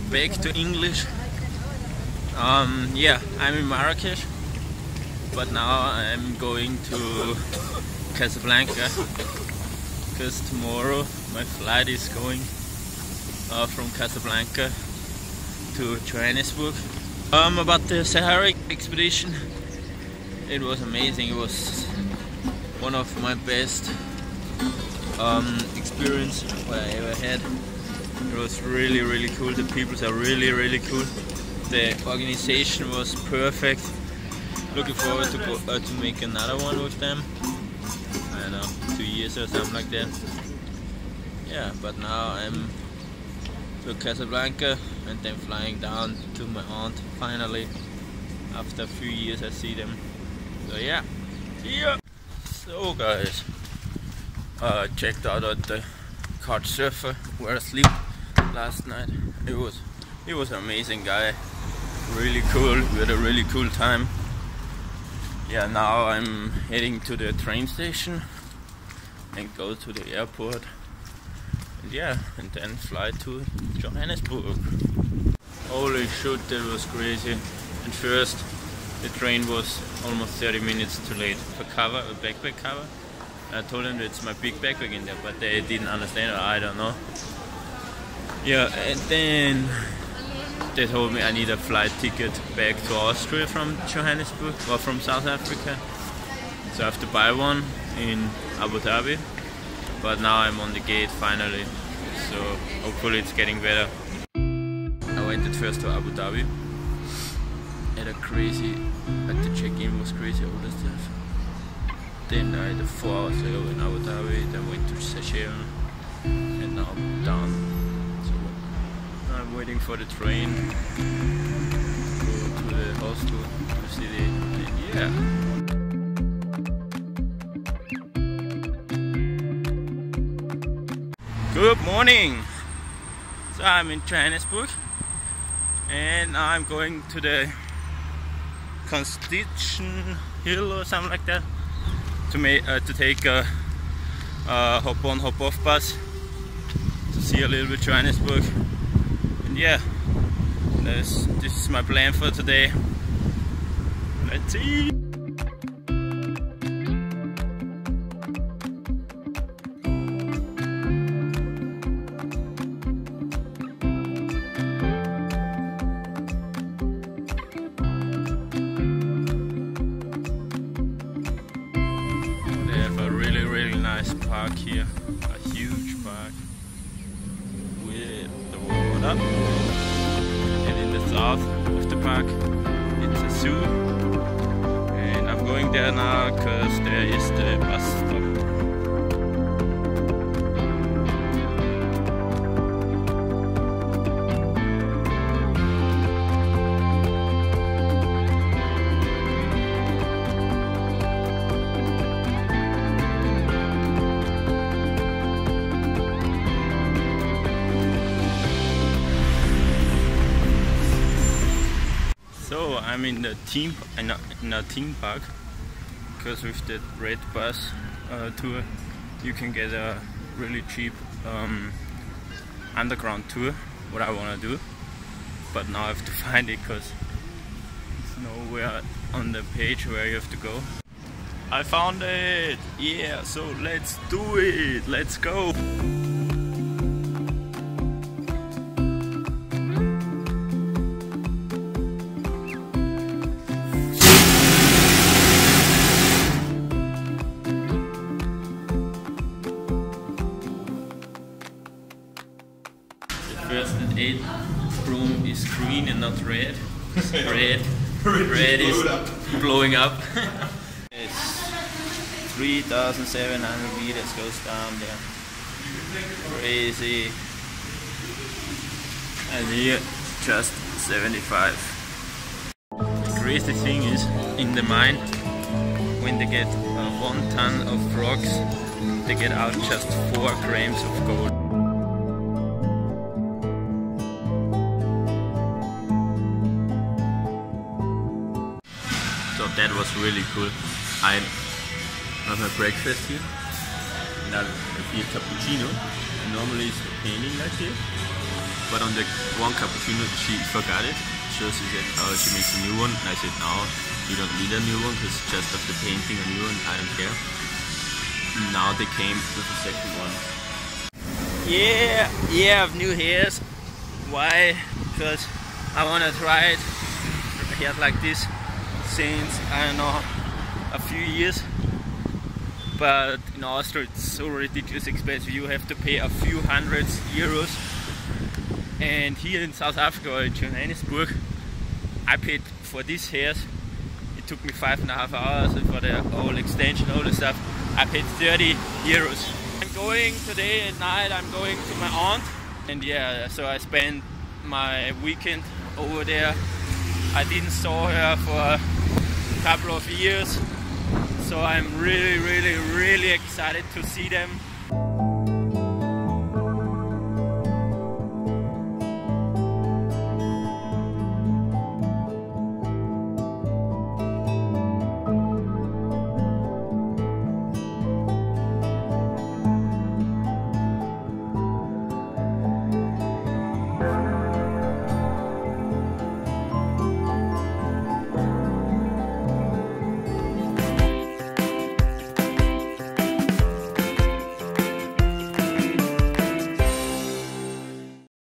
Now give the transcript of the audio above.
back to English. Yeah, I'm in Marrakesh, but now I'm going to Casablanca because tomorrow my flight is going from Casablanca to Johannesburg. About the Sahara Expedition, it was amazing. It was one of my best experience what I ever had. It was really cool. The people are really cool. The organization was perfect. Looking forward to go to make another one with them. I don't know, 2 years or something like that. Yeah, but now I'm to Casablanca and then flying down to my aunt finally. After a few years I see them. So yeah, see ya! So guys, checked out at the couch surfer where I sleep last night. It was an amazing guy, really cool. We had a really cool time. Yeah, now I'm heading to the train station and go to the airport. And yeah, and then fly to Johannesburg. Holy shit, that was crazy. At first, the train was almost 30 minutes too late for cover, a backpack cover. I told them it's my big backpack in there, but they didn't understand, or I don't know. Yeah, and then they told me I need a flight ticket back to Austria from Johannesburg, or from South Africa. So I have to buy one in Abu Dhabi. But now I'm on the gate finally, so hopefully it's getting better. I went at first to Abu Dhabi. At the check-in was crazy, all the stuff. Then I had a 4 hours layover in Abu Dhabi, then went to Sahara, and now I'm down. So I'm waiting for the train to go to the hostel, to the city, and yeah. Good morning! So I'm in Johannesburg and I'm going to the Constitution Hill or something like that to take a hop-on hop-off bus to see a little bit Johannesburg. And yeah, this is my plan for today. Let's see! Nice park here, a huge park with the water, and in the south of the park it's a zoo, and I'm going there now because there is the bus stop. So I'm in the theme park, because with the red bus tour you can get a really cheap underground tour, what I want to do, but now I have to find it because it's nowhere on the page where you have to go. I found it! Yeah, so let's do it! Let's go! First and 8 room is green and not red. Red is blowing up. It's 3,700 meters goes down there. Crazy. And here just 75. The crazy thing is, in the mine, when they get 1 ton of rocks, they get out just 4 grams of gold. So that was really cool. I have my breakfast here. Now a cappuccino. Normally it's painting like this, but on the one cappuccino she forgot it. So she said, oh, she makes a new one. And I said, no, you don't need a new one because just of the painting a new one, I don't care. Now they came with the second one. Yeah, I have new hairs. Why? Because I want to try it. Hair like this since, I don't know, a few years. But in Austria it's so ridiculous expensive. You have to pay a few hundred euros. And here in South Africa, or in Johannesburg, I paid for these hairs. It took me 5.5 hours for the whole extension, all the stuff. I paid 30 euros. I'm going today at night, I'm going to my aunt. And yeah, so I spent my weekend over there. I didn't saw her for a couple of years. So I'm really excited to see them.